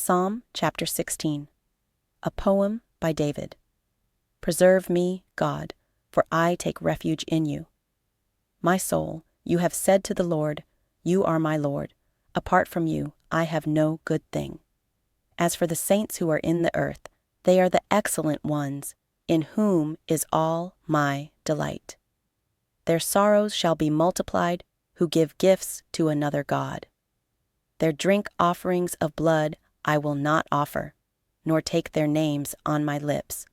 Psalm chapter 16. A poem by David. Preserve me, God, for I take refuge in you. My soul, you have said to the Lord, you are my Lord. Apart from you, I have no good thing. As for the saints who are in the earth, they are the excellent ones, in whom is all my delight. Their sorrows shall be multiplied, who give gifts to another God. Their drink offerings of blood I will not offer, nor take their names on my lips.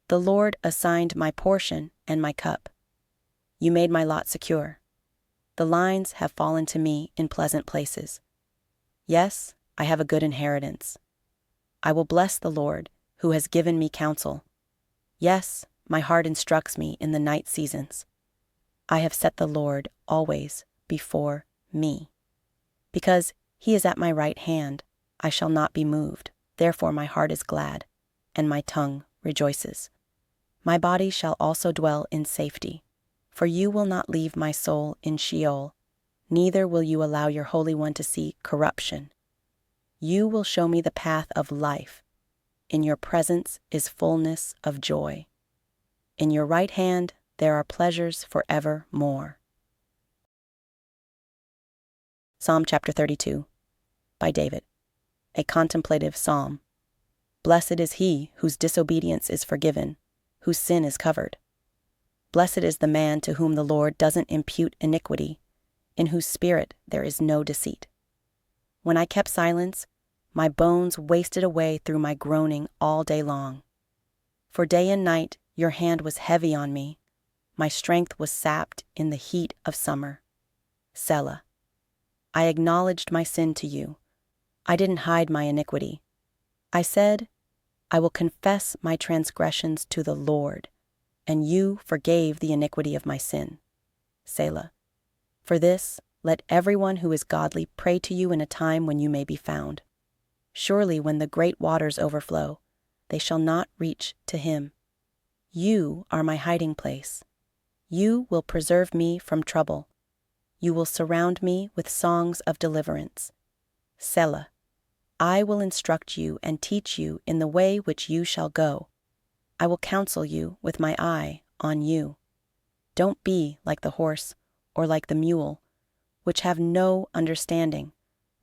The Lord assigned my portion and my cup. You made my lot secure. The lines have fallen to me in pleasant places. Yes, I have a good inheritance. I will bless the Lord, who has given me counsel. Yes, my heart instructs me in the night seasons. I have set the Lord always before me. Because he is at my right hand, I shall not be moved. Therefore my heart is glad, and my tongue rejoices. My body shall also dwell in safety, for you will not leave my soul in Sheol, neither will you allow your Holy One to see corruption. You will show me the path of life. In your presence is fullness of joy. In your right hand there are pleasures forevermore. Psalm chapter 32, by David. A contemplative psalm. Blessed is he whose disobedience is forgiven, whose sin is covered. Blessed is the man to whom the Lord doesn't impute iniquity, in whose spirit there is no deceit. When I kept silence, my bones wasted away through my groaning all day long. For day and night your hand was heavy on me. My strength was sapped in the heat of summer. Selah. I acknowledged my sin to you. I didn't hide my iniquity. I said, I will confess my transgressions to the Lord, and you forgave the iniquity of my sin. Selah. For this, let everyone who is godly pray to you in a time when you may be found. Surely when the great waters overflow, they shall not reach to him. You are my hiding place. You will preserve me from trouble. You will surround me with songs of deliverance. Selah. I will instruct you and teach you in the way which you shall go. I will counsel you with my eye on you. Don't be like the horse or like the mule, which have no understanding,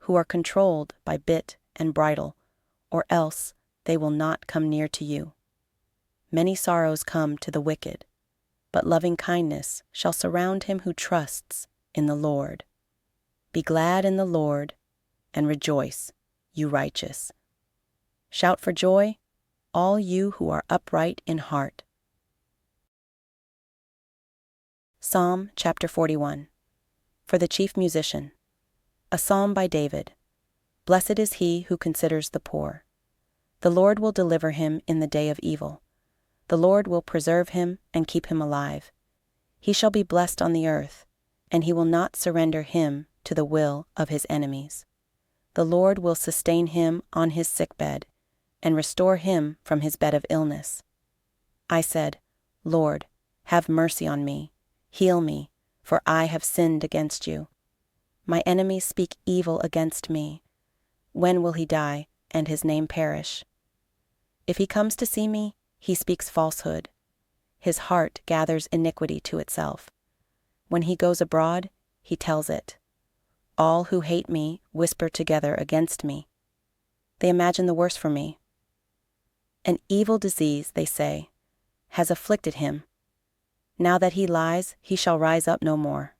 who are controlled by bit and bridle, or else they will not come near to you. Many sorrows come to the wicked, but loving kindness shall surround him who trusts in the Lord. Be glad in the Lord and rejoice, you righteous. Shout for joy, all you who are upright in heart. Psalm chapter 41. For the chief musician. A psalm by David. Blessed is he who considers the poor. The Lord will deliver him in the day of evil. The Lord will preserve him and keep him alive. He shall be blessed on the earth, and he will not surrender him to the will of his enemies. The Lord will sustain him on his sickbed, and restore him from his bed of illness. I said, Lord, have mercy on me, heal me, for I have sinned against you. My enemies speak evil against me. When will he die, and his name perish? If he comes to see me, he speaks falsehood. His heart gathers iniquity to itself. When he goes abroad, he tells it. All who hate me whisper together against me. They imagine the worst for me. An evil disease, they say, has afflicted him. Now that he lies, he shall rise up no more.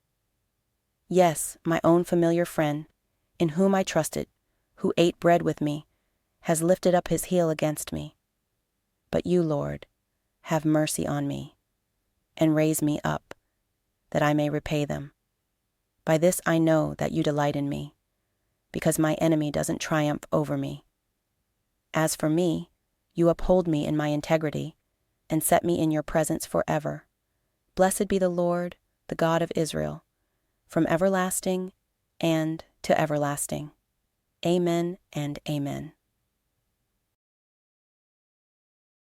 Yes, my own familiar friend, in whom I trusted, who ate bread with me, has lifted up his heel against me. But you, Lord, have mercy on me, and raise me up, that I may repay them. By this I know that you delight in me, because my enemy doesn't triumph over me. As for me, you uphold me in my integrity, and set me in your presence forever. Blessed be the Lord, the God of Israel, from everlasting and to everlasting. Amen and amen.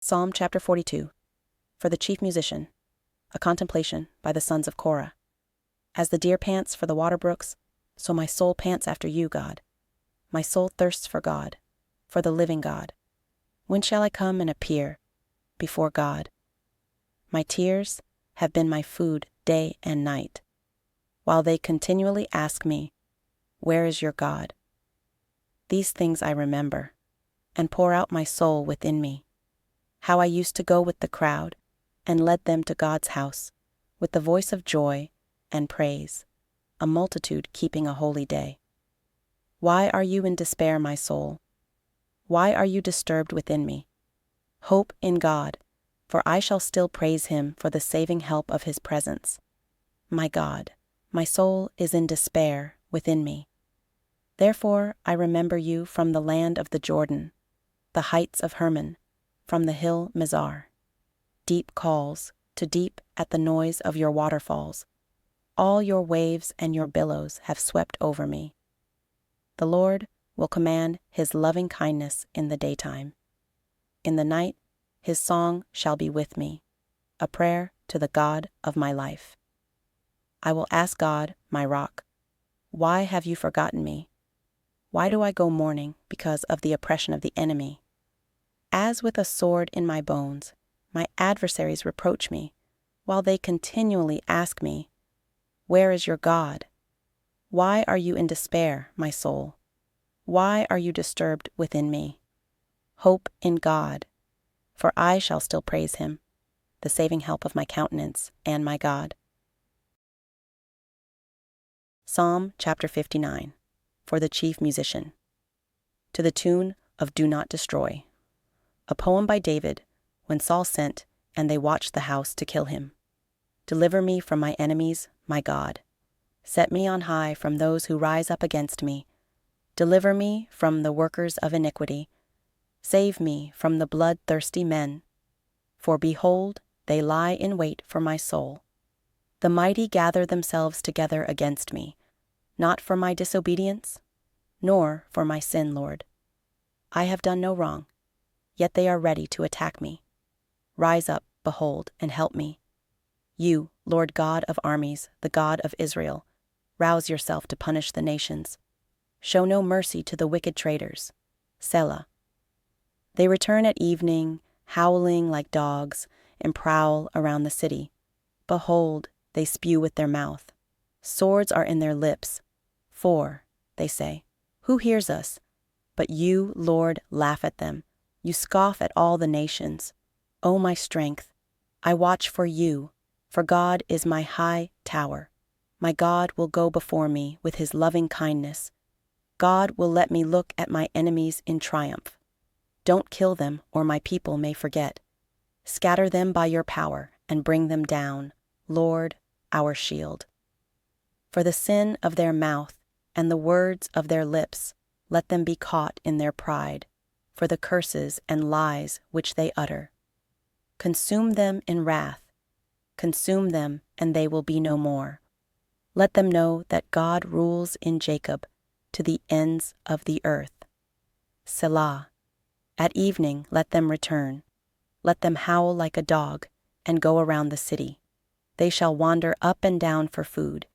Psalm chapter 42. For the chief musician. A contemplation by the sons of Korah. As the deer pants for the water brooks, so my soul pants after you, God. My soul thirsts for God, for the living God. When shall I come and appear before God? My tears have been my food day and night, while they continually ask me, where is your God? These things I remember, and pour out my soul within me, how I used to go with the crowd, and led them to God's house, with the voice of joy and praise, a multitude keeping a holy day. Why are you in despair, my soul? Why are you disturbed within me? Hope in God, for I shall still praise him for the saving help of his presence. My God, my soul is in despair within me. Therefore I remember you from the land of the Jordan, the heights of Hermon, from the hill Mizar. Deep calls to deep at the noise of your waterfalls. All your waves and your billows have swept over me. The Lord will command his loving kindness in the daytime. In the night, his song shall be with me, a prayer to the God of my life. I will ask God, my rock, why have you forgotten me? Why do I go mourning because of the oppression of the enemy? As with a sword in my bones, my adversaries reproach me, while they continually ask me, where is your God? Why are you in despair, my soul? Why are you disturbed within me? Hope in God, for I shall still praise him, the saving help of my countenance and my God. Psalm chapter 59, for the chief musician. To the tune of Do Not Destroy. A poem by David, when Saul sent, and they watched the house to kill him. Deliver me from my enemies, my God. Set me on high from those who rise up against me. Deliver me from the workers of iniquity. Save me from the bloodthirsty men. For behold, they lie in wait for my soul. The mighty gather themselves together against me, not for my disobedience, nor for my sin, Lord. I have done no wrong, yet they are ready to attack me. Rise up, behold, and help me. You, Lord God of armies, the God of Israel, rouse yourself to punish the nations. Show no mercy to the wicked traitors. Selah. They return at evening, howling like dogs, and prowl around the city. Behold, they spew with their mouth. Swords are in their lips. For, they say, who hears us? But you, Lord, laugh at them. You scoff at all the nations. O my strength, I watch for you, for God is my high tower. My God will go before me with his loving kindness. God will let me look at my enemies in triumph. Don't kill them, or my people may forget. Scatter them by your power and bring them down, Lord, our shield. For the sin of their mouth and the words of their lips, let them be caught in their pride, for the curses and lies which they utter. Consume them in wrath. Consume them, and they will be no more. Let them know that God rules in Jacob to the ends of the earth. Selah. At evening let them return. Let them howl like a dog and go around the city. They shall wander up and down for food,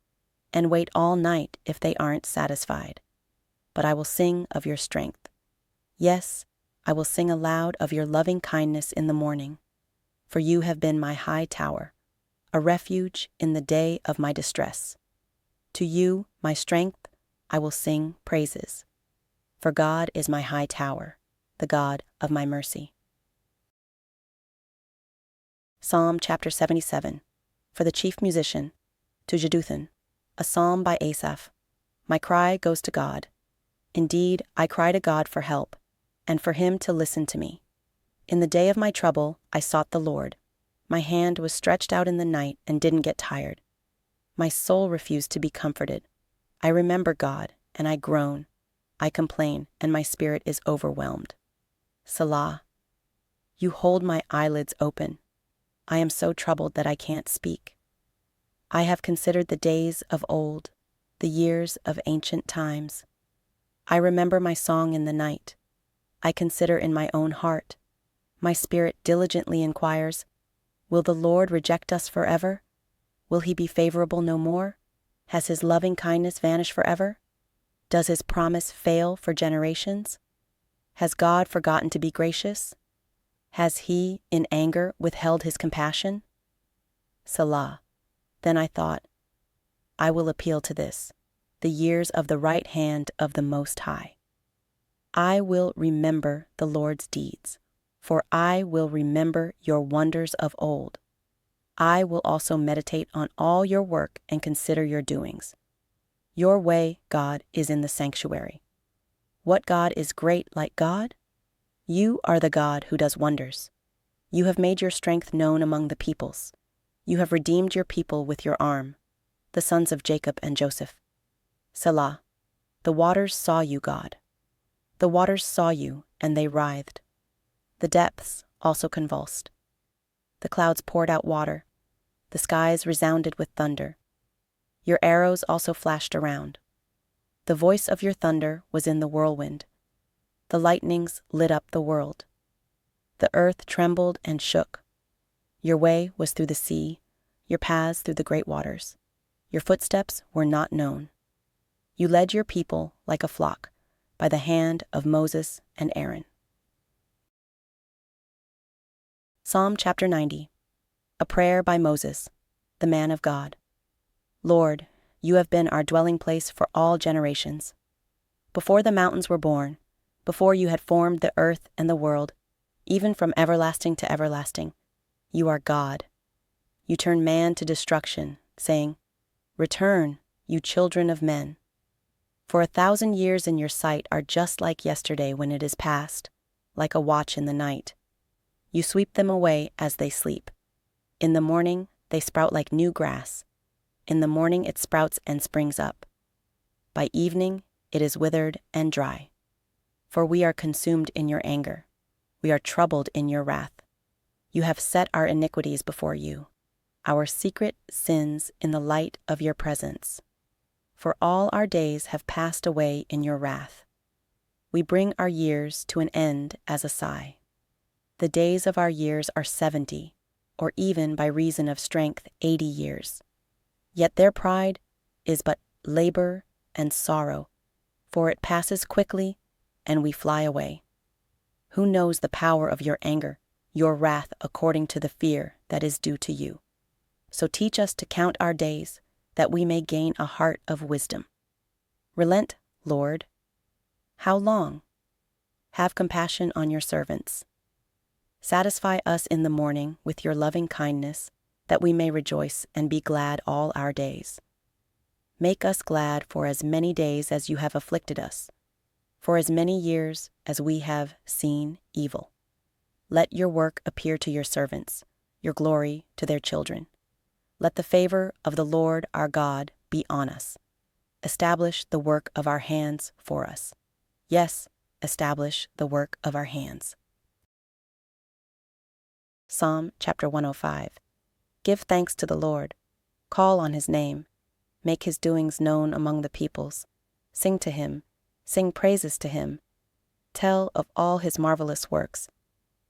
and wait all night if they aren't satisfied. But I will sing of your strength. Yes, I will sing aloud of your loving kindness in the morning, for you have been my high tower, a refuge in the day of my distress. To you, my strength, I will sing praises, for God is my high tower, the God of my mercy. Psalm chapter 77, for the chief musician, to Jeduthun, a psalm by Asaph. My cry goes to God. Indeed, I cry to God for help, and for him to listen to me. In the day of my trouble, I sought the Lord. My hand was stretched out in the night and didn't get tired. My soul refused to be comforted. I remember God, and I groan. I complain, and my spirit is overwhelmed. Selah. You hold my eyelids open. I am so troubled that I can't speak. I have considered the days of old, the years of ancient times. I remember my song in the night. I consider in my own heart. My spirit diligently inquires, will the Lord reject us forever? Will he be favorable no more? Has his loving kindness vanished forever? Does his promise fail for generations? Has God forgotten to be gracious? Has he, in anger, withheld his compassion? Selah. Then I thought, I will appeal to this, the years of the right hand of the Most High. I will remember the Lord's deeds, for I will remember your wonders of old. I will also meditate on all your work and consider your doings. Your way, God, is in the sanctuary. What God is great like God? You are the God who does wonders. You have made your strength known among the peoples. You have redeemed your people with your arm, the sons of Jacob and Joseph. Selah. The waters saw you, God. The waters saw you, and they writhed. The depths also convulsed. The clouds poured out water. The skies resounded with thunder. Your arrows also flashed around. The voice of your thunder was in the whirlwind. The lightnings lit up the world. The earth trembled and shook. Your way was through the sea, your paths through the great waters. Your footsteps were not known. You led your people like a flock by the hand of Moses and Aaron. Psalm chapter 90. A prayer by Moses, the man of God. Lord, you have been our dwelling place for all generations. Before the mountains were born, before you had formed the earth and the world, even from everlasting to everlasting, you are God. You turn man to destruction, saying, Return, you children of men. For 1,000 years in your sight are just like yesterday when it is past, like a watch in the night. You sweep them away as they sleep. In the morning they sprout like new grass. In the morning it sprouts and springs up. By evening it is withered and dry. For we are consumed in your anger. We are troubled in your wrath. You have set our iniquities before you, our secret sins in the light of your presence. For all our days have passed away in your wrath. We bring our years to an end as a sigh. The days of our years are 70, or even by reason of strength 80 years. Yet their pride is but labor and sorrow, for it passes quickly, and we fly away. Who knows the power of your anger, your wrath according to the fear that is due to you? So teach us to count our days, that we may gain a heart of wisdom. Relent, Lord. How long? Have compassion on your servants. Satisfy us in the morning with your loving kindness, that we may rejoice and be glad all our days. Make us glad for as many days as you have afflicted us, for as many years as we have seen evil. Let your work appear to your servants, your glory to their children. Let the favor of the Lord our God be on us. Establish the work of our hands for us. Yes, establish the work of our hands. Psalm chapter 105. Give thanks to the Lord. Call on his name. Make his doings known among the peoples. Sing to him. Sing praises to him. Tell of all his marvelous works.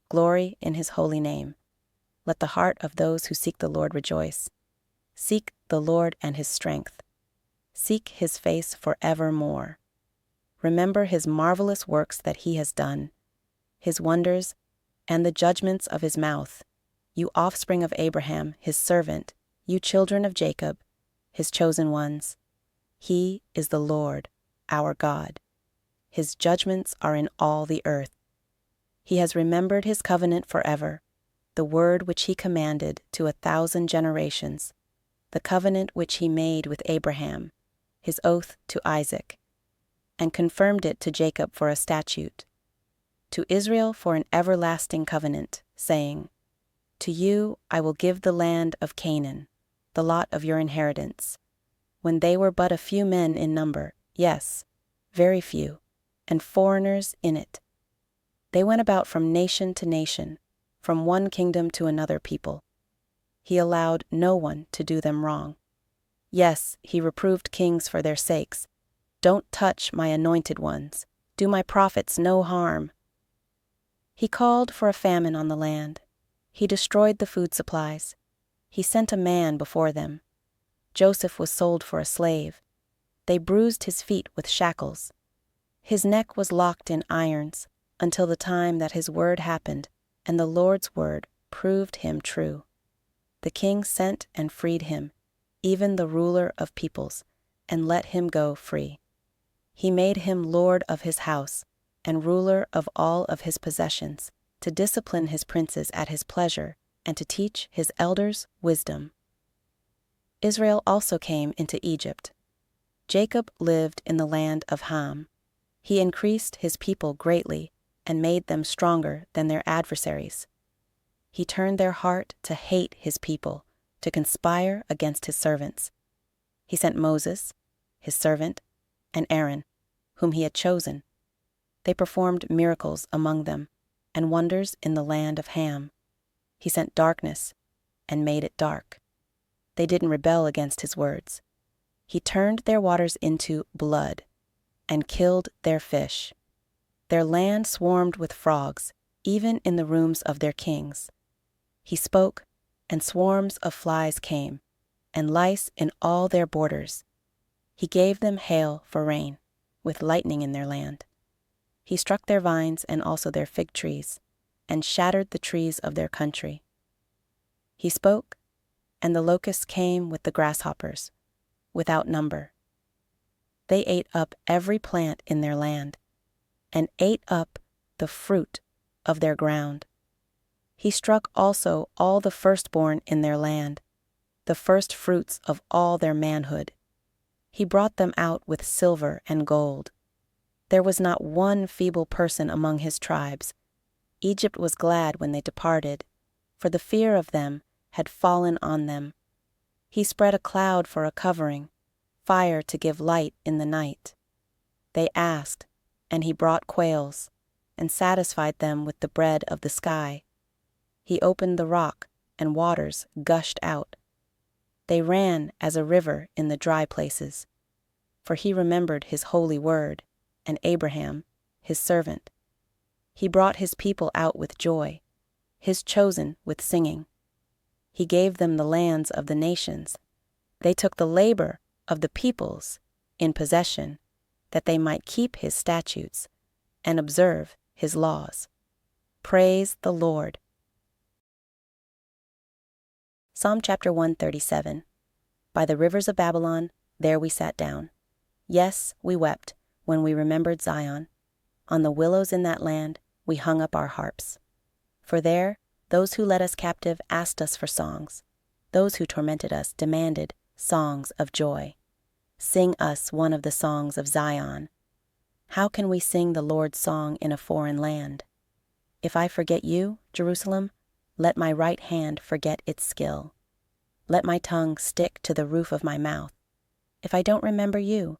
Glory in his holy name. Let the heart of those who seek the Lord rejoice. Seek the Lord and his strength. Seek his face forevermore. Remember his marvelous works that he has done, his wonders, and the judgments of his mouth, you offspring of Abraham, his servant, you children of Jacob, his chosen ones. He is the Lord, our God. His judgments are in all the earth. He has remembered his covenant forever, the word which he commanded to 1,000 generations, the covenant which he made with Abraham, his oath to Isaac, and confirmed it to Jacob for a statute, to Israel for an everlasting covenant, saying, To you I will give the land of Canaan, the lot of your inheritance, when they were but a few men in number, yes, very few, and foreigners in it. They went about from nation to nation, from one kingdom to another people. He allowed no one to do them wrong. Yes, he reproved kings for their sakes. Don't touch my anointed ones. Do my prophets no harm. He called for a famine on the land. He destroyed the food supplies. He sent a man before them. Joseph was sold for a slave. They bruised his feet with shackles. His neck was locked in irons. until the time that his word happened, and the Lord's word proved him true. The king sent and freed him, even the ruler of peoples, and let him go free. He made him lord of his house and ruler of all of his possessions, to discipline his princes at his pleasure and to teach his elders wisdom. Israel also came into Egypt. Jacob lived in the land of Ham. He increased his people greatly and made them stronger than their adversaries. He turned their heart to hate his people, to conspire against his servants. He sent Moses, his servant, and Aaron, whom he had chosen. They performed miracles among them and wonders in the land of Ham. He sent darkness and made it dark. They didn't rebel against his words. He turned their waters into blood and killed their fish. Their land swarmed with frogs, even in the rooms of their kings. He spoke, and swarms of flies came, and lice in all their borders. He gave them hail for rain, with lightning in their land. He struck their vines and also their fig trees, and shattered the trees of their country. He spoke, and the locusts came with the grasshoppers, without number. They ate up every plant in their land, and ate up the fruit of their ground. He struck also all the firstborn in their land, the first fruits of all their manhood. He brought them out with silver and gold. There was not one feeble person among his tribes. Egypt was glad when they departed, for the fear of them had fallen on them. He spread a cloud for a covering, fire to give light in the night. They asked, and he brought quails, and satisfied them with the bread of the sky. He opened the rock, and waters gushed out. They ran as a river in the dry places, for he remembered his holy word, and Abraham, his servant. He brought his people out with joy, his chosen with singing. He gave them the lands of the nations. They took the labor of the peoples in possession, that they might keep his statutes and observe his laws. Praise the Lord. Psalm chapter 137. By the rivers of Babylon, there we sat down. Yes, we wept when we remembered Zion. On the willows in that land, we hung up our harps. For there, those who led us captive asked us for songs. Those who tormented us demanded songs of joy. Sing us one of the songs of Zion. How can we sing the Lord's song in a foreign land? If I forget you, Jerusalem, let my right hand forget its skill. Let my tongue stick to the roof of my mouth. If I don't remember you,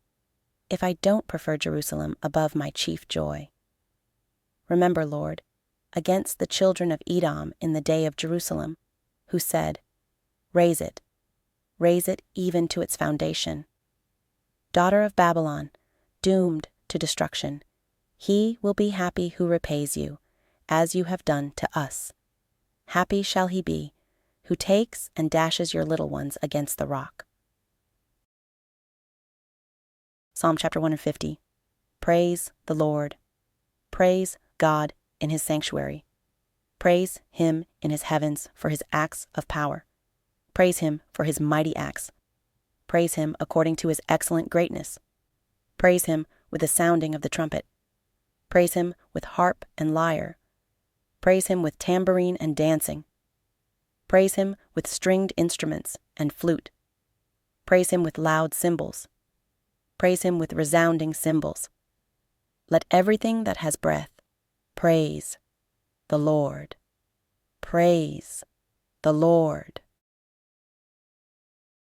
if I don't prefer Jerusalem above my chief joy. Remember, Lord, against the children of Edom in the day of Jerusalem, who said, raise it even to its foundation. Daughter of Babylon, doomed to destruction, he will be happy who repays you, as you have done to us. Happy shall he be, who takes and dashes your little ones against the rock. Psalm chapter 150. Praise the Lord. Praise God in his sanctuary. Praise him in his heavens for his acts of power. Praise him for his mighty acts. Praise him according to his excellent greatness. Praise him with the sounding of the trumpet. Praise him with harp and lyre. Praise him with tambourine and dancing. Praise him with stringed instruments and flute. Praise him with loud cymbals. Praise him with resounding cymbals. Let everything that has breath praise the Lord. Praise the Lord.